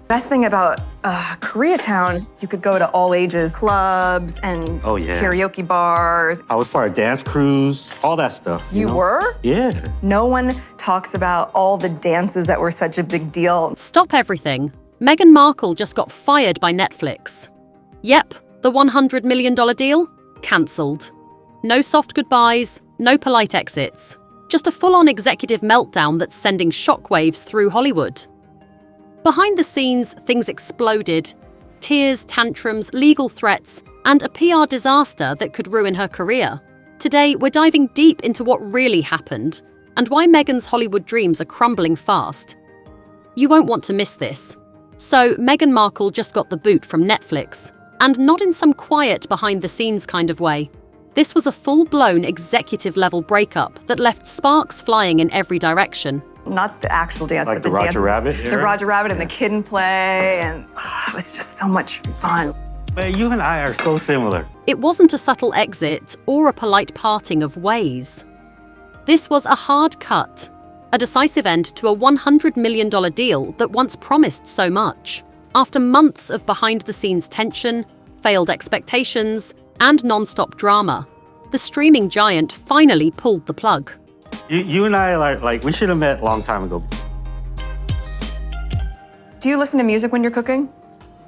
Best thing about Koreatown, you could go to all ages clubs and karaoke bars. I was part of dance crews, all that stuff. You were? Yeah. No one talks about all the dances that were such a big deal. Stop everything. Meghan Markle just got fired by Netflix. Yep, the $100 million deal? Cancelled. No soft goodbyes, no polite exits. Just a full-on executive meltdown that's sending shockwaves through Hollywood. Behind the scenes, things exploded. Tears, tantrums, legal threats, and a PR disaster that could ruin her career. Today, we're diving deep into what really happened and why Meghan's Hollywood dreams are crumbling fast. You won't want to miss this. So, Meghan Markle just got the boot from Netflix, and not in some quiet behind-the-scenes kind of way. This was a full-blown executive-level breakup that left sparks flying in every direction. Not the actual dance, like but the Roger dances. Rabbit era? The Roger Rabbit and the kid and play, and it was just so much fun. Man, you and I are so similar. It wasn't a subtle exit or a polite parting of ways. This was a hard cut, a decisive end to a $100 million deal that once promised so much. After months of behind-the-scenes tension, failed expectations, and non-stop drama, the streaming giant finally pulled the plug. You and I are like, we should have met a long time ago. Do you listen to music when you're cooking?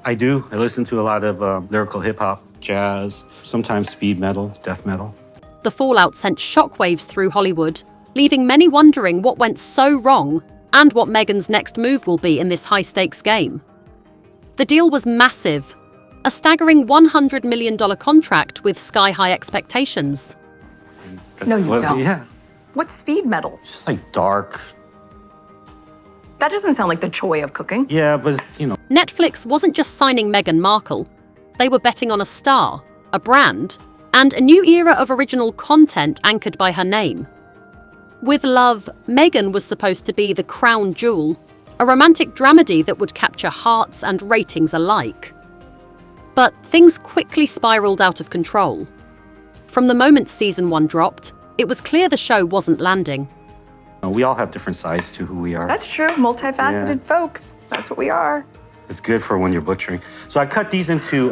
I do. I listen to a lot of lyrical hip-hop, jazz, sometimes speed metal, death metal. The fallout sent shockwaves through Hollywood, leaving many wondering what went so wrong and what Meghan's next move will be in this high-stakes game. The deal was massive, a staggering $100 million contract with sky-high expectations. No, you don't. Yeah. What's speed metal? Just like dark. That doesn't sound like the joy of cooking. Yeah, but Netflix wasn't just signing Meghan Markle. They were betting on a star, a brand, and a new era of original content anchored by her name. With Love, Meghan was supposed to be the crown jewel, a romantic dramedy that would capture hearts and ratings alike. But things quickly spiraled out of control. From the moment season 1 dropped, it was clear the show wasn't landing. we all have different sides to who we are. That's true. Multifaceted folks. That's what we are. It's good for when you're butchering. So I cut these into...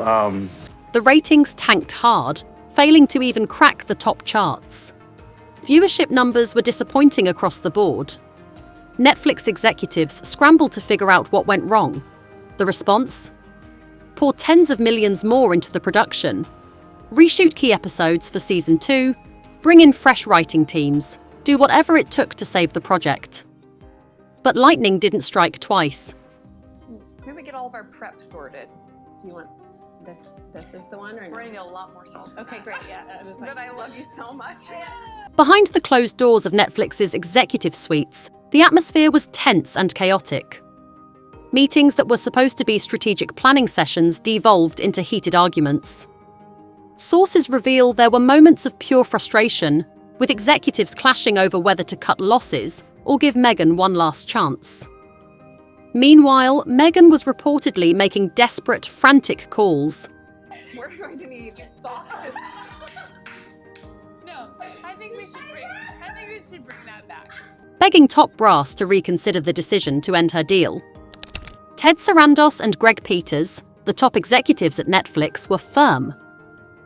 The ratings tanked hard, failing to even crack the top charts. Viewership numbers were disappointing across the board. Netflix executives scrambled to figure out what went wrong. The response? Pour tens of millions more into the production. Reshoot key episodes for season 2. Bring in fresh writing teams. Do whatever it took to save the project. But lightning didn't strike twice. Maybe get all of our prep sorted. Do you want this? This is the one, or no? We're gonna need a lot more salt. Okay, great. Yeah, But I love you so much. Behind the closed doors of Netflix's executive suites, the atmosphere was tense and chaotic. Meetings that were supposed to be strategic planning sessions devolved into heated arguments. Sources reveal there were moments of pure frustration, with executives clashing over whether to cut losses or give Meghan one last chance. Meanwhile, Meghan was reportedly making desperate, frantic calls. We're going to need boxes. No, I think we should bring that back. Begging top brass to reconsider the decision to end her deal. Ted Sarandos and Greg Peters, the top executives at Netflix, were firm.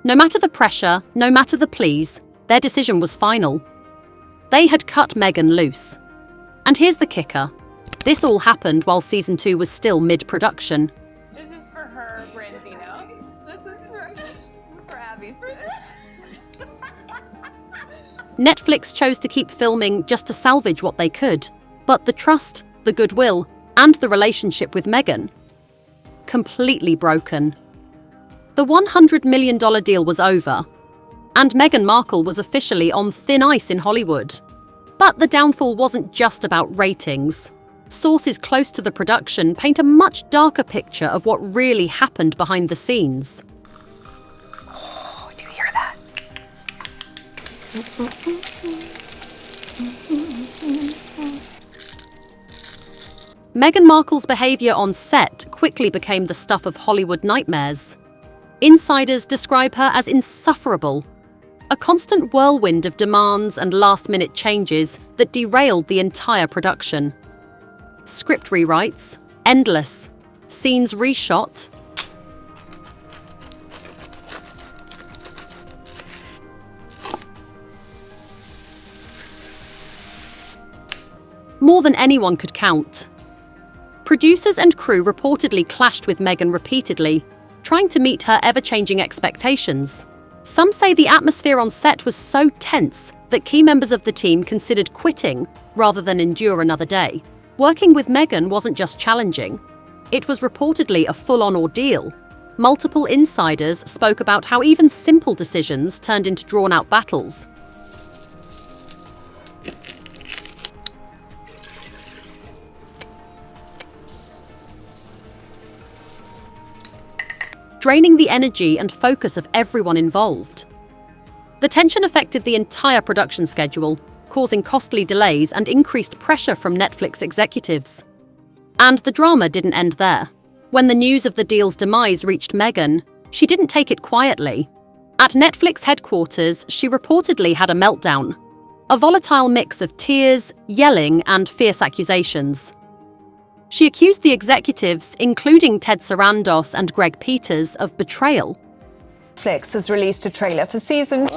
No matter the pressure, no matter the pleas, their decision was final. They had cut Meghan loose. And here's the kicker. This all happened while season 2 was still mid-production. This is for her, Branzino. This is for Abby's. Netflix chose to keep filming just to salvage what they could, but the trust, the goodwill, and the relationship with Meghan, completely broken. The $100 million deal was over, and Meghan Markle was officially on thin ice in Hollywood. But the downfall wasn't just about ratings. Sources close to the production paint a much darker picture of what really happened behind the scenes. Oh, do you hear that? Meghan Markle's behaviour on set quickly became the stuff of Hollywood nightmares. Insiders describe her as insufferable, a constant whirlwind of demands and last-minute changes that derailed the entire production. Script rewrites, endless. scenes reshot, more than anyone could count. Producers and crew reportedly clashed with Meghan repeatedly, trying to meet her ever-changing expectations. Some say the atmosphere on set was so tense that key members of the team considered quitting rather than endure another day. Working with Meghan wasn't just challenging, it was reportedly a full-on ordeal. Multiple insiders spoke about how even simple decisions turned into drawn-out battles. Draining the energy and focus of everyone involved. The tension affected the entire production schedule, causing costly delays and increased pressure from Netflix executives. And the drama didn't end there. When the news of the deal's demise reached Meghan, she didn't take it quietly. At Netflix headquarters, she reportedly had a meltdown, a volatile mix of tears, yelling, and fierce accusations. She accused the executives, including Ted Sarandos and Greg Peters, of betrayal. Netflix has released a trailer for season 2.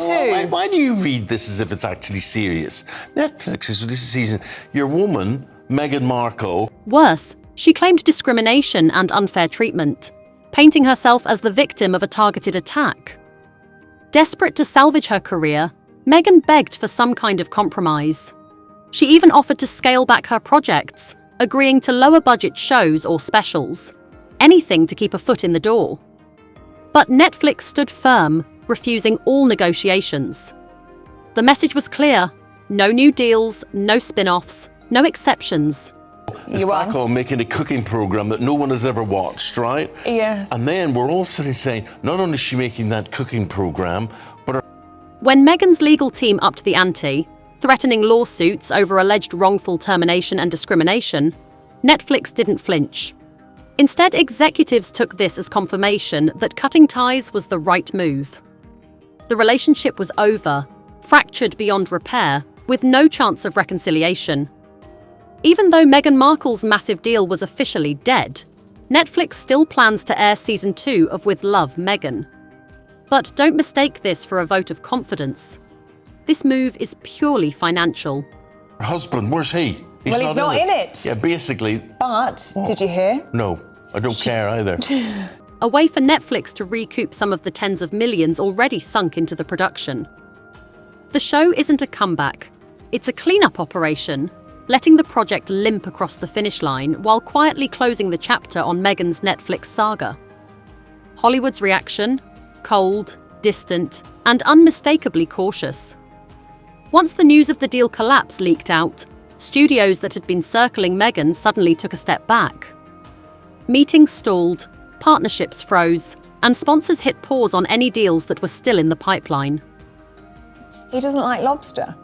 Why do you read this as if it's actually serious? Netflix has released a season. Your woman, Meghan Markle. Worse, she claimed discrimination and unfair treatment, painting herself as the victim of a targeted attack. Desperate to salvage her career, Meghan begged for some kind of compromise. She even offered to scale back her projects, agreeing to lower-budget shows or specials, anything to keep a foot in the door. But Netflix stood firm, refusing all negotiations. The message was clear: no new deals, no spin-offs, no exceptions. It's back on making a cooking program that no one has ever watched, right? Yes. And then we're all sitting saying, not only is she making that cooking program, but When Meghan's legal team upped the ante, threatening lawsuits over alleged wrongful termination and discrimination, Netflix didn't flinch. Instead, executives took this as confirmation that cutting ties was the right move. The relationship was over, fractured beyond repair, with no chance of reconciliation. Even though Meghan Markle's massive deal was officially dead, Netflix still plans to air season 2 of With Love, Meghan. But don't mistake this for a vote of confidence. This move is purely financial. her husband, where's he? He's not in it. Yeah, basically. But, did you hear? No, I don't care either. A way for Netflix to recoup some of the tens of millions already sunk into the production. The show isn't a comeback. It's a cleanup operation, letting the project limp across the finish line while quietly closing the chapter on Meghan's Netflix saga. Hollywood's reaction? Cold, distant, and unmistakably cautious. Once the news of the deal collapse leaked out, studios that had been circling Meghan suddenly took a step back. Meetings stalled, partnerships froze, and sponsors hit pause on any deals that were still in the pipeline. He doesn't like lobster.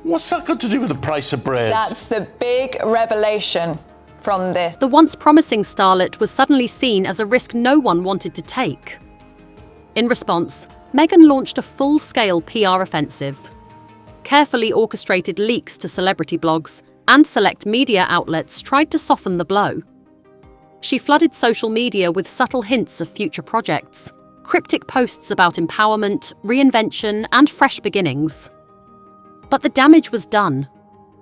What's that got to do with the price of bread? That's the big revelation from this. The once promising starlet was suddenly seen as a risk no one wanted to take. In response, Meghan launched a full-scale PR offensive. Carefully orchestrated leaks to celebrity blogs and select media outlets tried to soften the blow. She flooded social media with subtle hints of future projects, cryptic posts about empowerment, reinvention, and fresh beginnings. But the damage was done.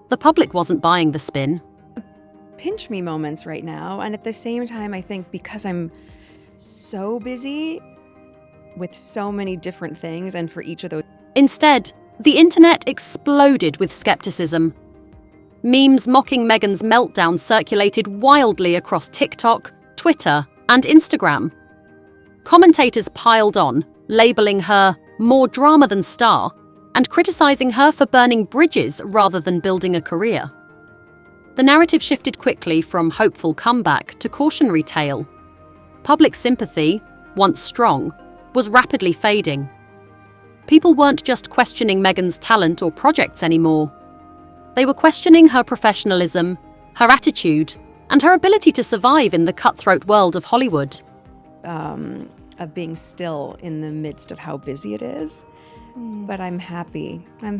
The public wasn't buying the spin. Pinch me moments right now, and at the same time, I think because I'm so busy with so many different things, and for each of those. Instead, the internet exploded with skepticism. Memes mocking Meghan's meltdown circulated wildly across TikTok, Twitter, and Instagram. Commentators piled on, labeling her more drama than star, and criticizing her for burning bridges rather than building a career. The narrative shifted quickly from hopeful comeback to cautionary tale. Public sympathy, once strong, was rapidly fading. People weren't just questioning Meghan's talent or projects anymore. They were questioning her professionalism, her attitude, and her ability to survive in the cutthroat world of Hollywood. Of being still in the midst of how busy it is. But I'm happy, and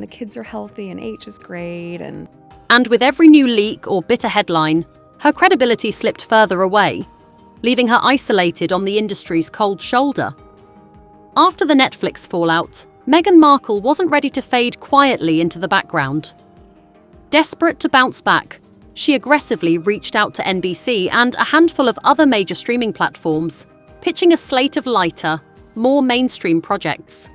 the kids are healthy, and H is great, And with every new leak or bitter headline, her credibility slipped further away, leaving her isolated on the industry's cold shoulder. After the Netflix fallout, Meghan Markle wasn't ready to fade quietly into the background. Desperate to bounce back, she aggressively reached out to NBC and a handful of other major streaming platforms, pitching a slate of lighter, more mainstream projects.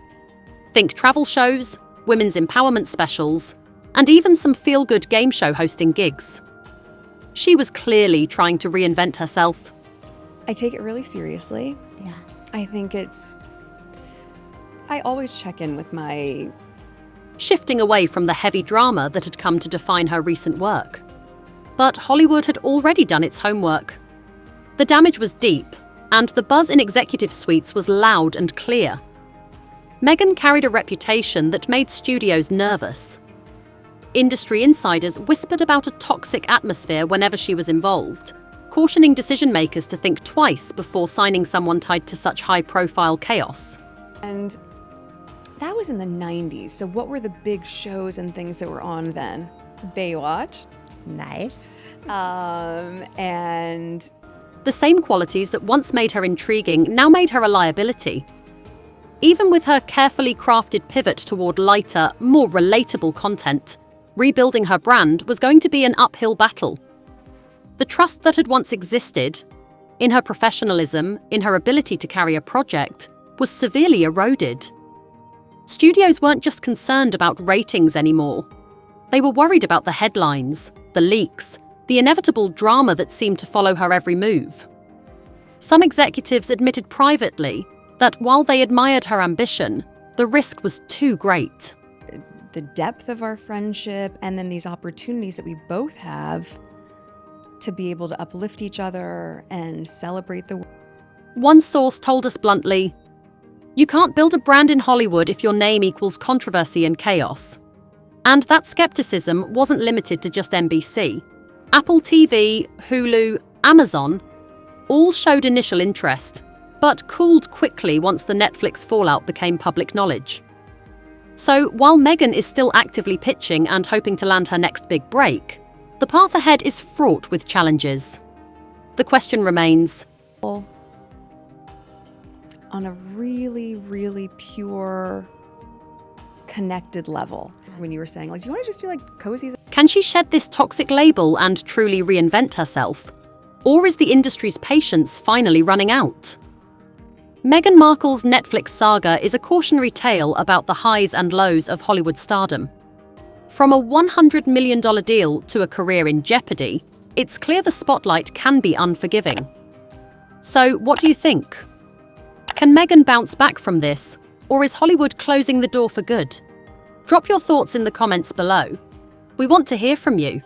Think travel shows, women's empowerment specials, and even some feel-good game show hosting gigs. She was clearly trying to reinvent herself. I take it really seriously. Yeah. I think I always check in with my... Shifting away from the heavy drama that had come to define her recent work. But Hollywood had already done its homework. The damage was deep, and the buzz in executive suites was loud and clear. Meghan carried a reputation that made studios nervous. Industry insiders whispered about a toxic atmosphere whenever she was involved, cautioning decision-makers to think twice before signing someone tied to such high-profile chaos. And that was in the 90s, so what were the big shows and things that were on then? Baywatch. Nice. And... The same qualities that once made her intriguing now made her a liability. Even with her carefully crafted pivot toward lighter, more relatable content, rebuilding her brand was going to be an uphill battle. The trust that had once existed, in her professionalism, in her ability to carry a project, was severely eroded. Studios weren't just concerned about ratings anymore. They were worried about the headlines, the leaks, the inevitable drama that seemed to follow her every move. Some executives admitted privately that while they admired her ambition, the risk was too great. The depth of our friendship, and then these opportunities that we both have to be able to uplift each other and celebrate the... One source told us bluntly, "You can't build a brand in Hollywood if your name equals controversy and chaos." And that skepticism wasn't limited to just NBC. Apple TV, Hulu, Amazon all showed initial interest, but cooled quickly once the Netflix fallout became public knowledge. So while Meghan is still actively pitching and hoping to land her next big break, the path ahead is fraught with challenges. The question remains, on a really, really pure, connected level. When you were saying, like, do you want to just do like cozies? can she shed this toxic label and truly reinvent herself? Or is the industry's patience finally running out? Meghan Markle's Netflix saga is a cautionary tale about the highs and lows of Hollywood stardom. From a $100 million deal to a career in jeopardy, it's clear the spotlight can be unforgiving. So, what do you think? Can Meghan bounce back from this, or is Hollywood closing the door for good? Drop your thoughts in the comments below. We want to hear from you.